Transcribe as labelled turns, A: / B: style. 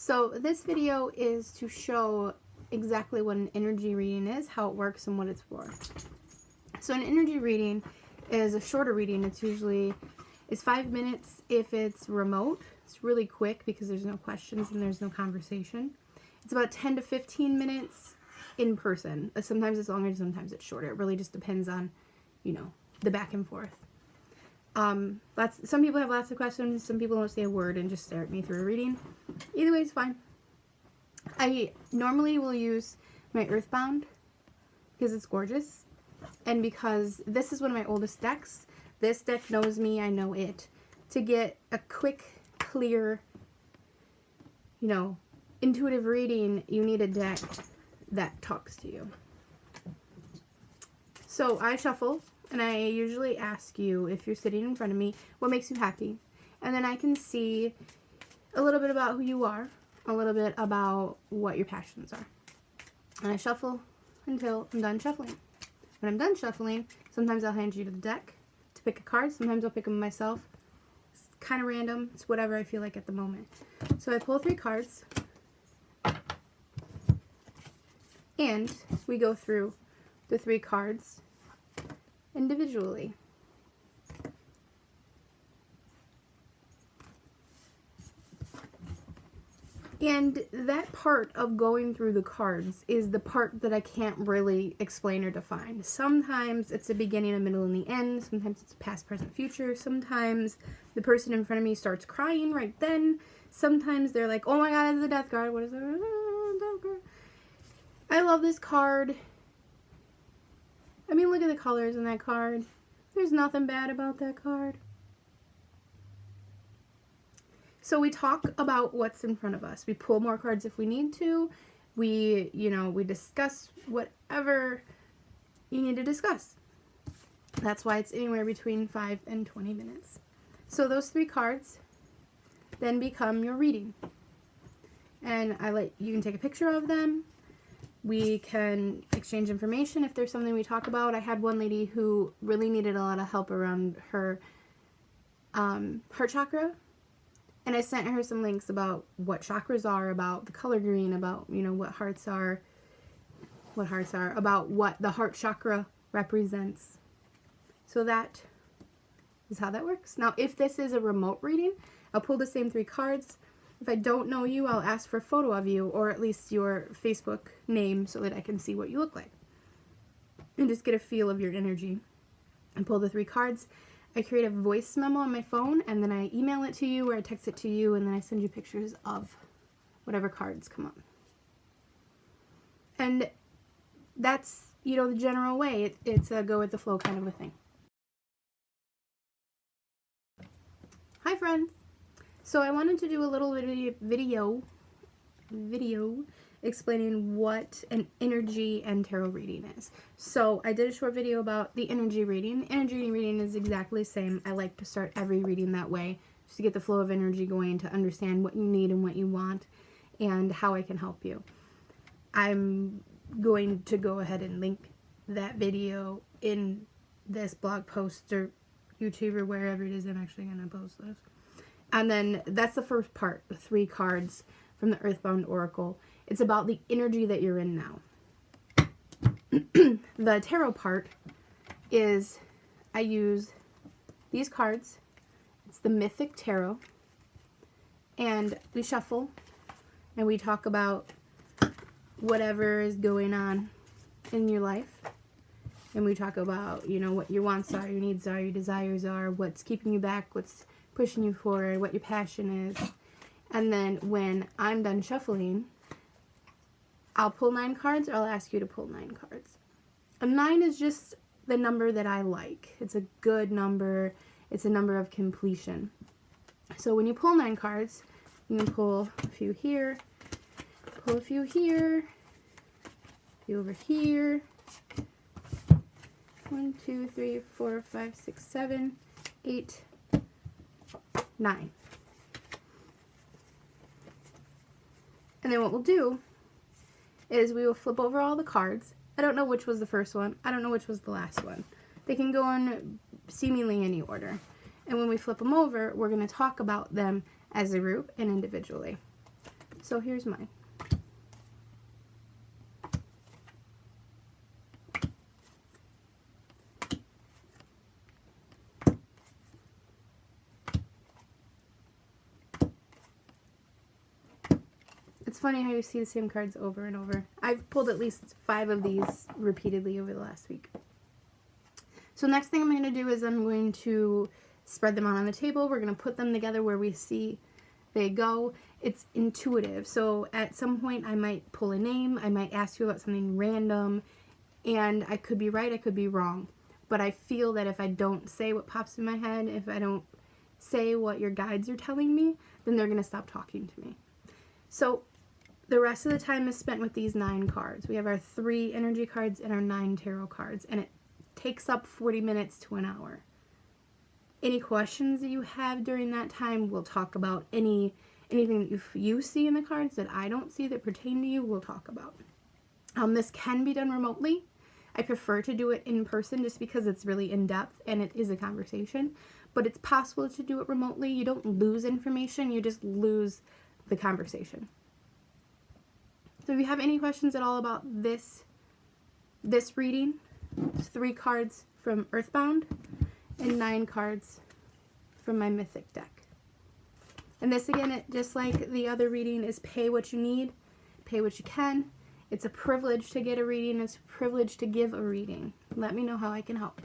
A: So this video is to show exactly what an energy reading is, how it works, and what it's for. So an energy reading is a shorter reading. It's 5 minutes if it's remote. It's really quick because there's no questions and there's no conversation. It's about 10 to 15 minutes in person. Sometimes it's longer, sometimes it's shorter. It really just depends on, the back and forth. Some people have lots of questions. Some people don't say a word and just stare at me through a reading. Either way is fine. I normally will use my Earthbound because it's gorgeous, and because this is one of my oldest decks. This deck knows me, I know it. To get a quick, clear, intuitive reading, you need a deck that talks to you. So I shuffle, and I usually ask you, if you're sitting in front of me, what makes you happy? And then I can see a little bit about who you are, a little bit about what your passions are. And I shuffle until I'm done shuffling. When I'm done shuffling, sometimes I'll hand you to the deck to pick a card. Sometimes I'll pick them myself. It's kind of random. It's whatever I feel like at the moment. So I pull 3 cards, and we go through the 3 cards individually. And that part of going through the cards is the part that I can't really explain or define. Sometimes it's the beginning, a middle, and the end. Sometimes it's past, present, future. Sometimes the person in front of me starts crying right then. Sometimes they're like, oh my god, it's a death card. What is it? I love this card. I mean, look at the colors in that card. There's nothing bad about that card. So we talk about what's in front of us. We pull more cards if we need to. We discuss whatever you need to discuss. That's why it's anywhere between 5 and 20 minutes. So those 3 cards then become your reading. And you can take a picture of them. We can exchange information if there's something we talk about. I had one lady who really needed a lot of help around her heart chakra. And I sent her some links about what chakras are, about the color green, about, what hearts are, about what the heart chakra represents. So that is how that works. Now, if this is a remote reading, I'll pull the same 3 cards. If I don't know you, I'll ask for a photo of you, or at least your Facebook name, so that I can see what you look like. And just get a feel of your energy. And pull the 3 cards. I create a voice memo on my phone, and then I email it to you, or I text it to you, and then I send you pictures of whatever cards come up. And that's, the general way. It's a go with the flow kind of a thing. Hi, friends. So I wanted to do a little video explaining what an energy and tarot reading is. So I did a short video about the energy reading. Energy reading is exactly the same. I like to start every reading that way, just to get the flow of energy going, to understand what you need and what you want, and how I can help you. I'm going to go ahead and link that video in this blog post or YouTube or wherever it is I'm actually going to post this. And then that's the first part, the 3 cards from the Earthbound Oracle. It's about the energy that you're in now. The tarot part is I use these cards. It's the Mythic Tarot. And we shuffle and we talk about whatever is going on in your life. And we talk about, what your wants are, your needs are, your desires are, what's keeping you back, what's pushing you forward, what your passion is. And then when I'm done shuffling, I'll pull 9 cards, or I'll ask you to pull 9 cards. A 9 is just the number that I like. It's a good number. It's a number of completion. So when you pull 9 cards, you can pull a few here, pull a few here, a few over here. 1, 2, 3, 4, 5, 6, 7, 8, 9. And then what we'll do is we will flip over all the cards. I don't know which was the first one. I don't know which was the last one. They can go in seemingly any order. And when we flip them over, we're going to talk about them as a group and individually. So here's mine. It's funny how you see the same cards over and over. I've pulled at least 5 of these repeatedly over the last week. So next thing I'm going to do is I'm going to spread them out on the table. We're going to put them together where we see they go. It's intuitive. So at some point I might pull a name. I might ask you about something random. And I could be right, I could be wrong. But I feel that if I don't say what pops in my head, if I don't say what your guides are telling me, then they're going to stop talking to me. So the rest of the time is spent with these 9 cards. We have our 3 energy cards and our 9 tarot cards, and it takes up 40 minutes to an hour. Any questions that you have during that time, we'll talk about. Anything that you see in the cards that I don't see that pertain to you, we'll talk about. This can be done remotely. I prefer to do it in person just because it's really in-depth and it is a conversation, but it's possible to do it remotely. You don't lose information, you just lose the conversation. So if you have any questions at all about this reading, it's 3 cards from Earthbound and 9 cards from my Mythic deck. And this, again, just like the other reading, is pay what you need, pay what you can. It's a privilege to get a reading. It's a privilege to give a reading. Let me know how I can help.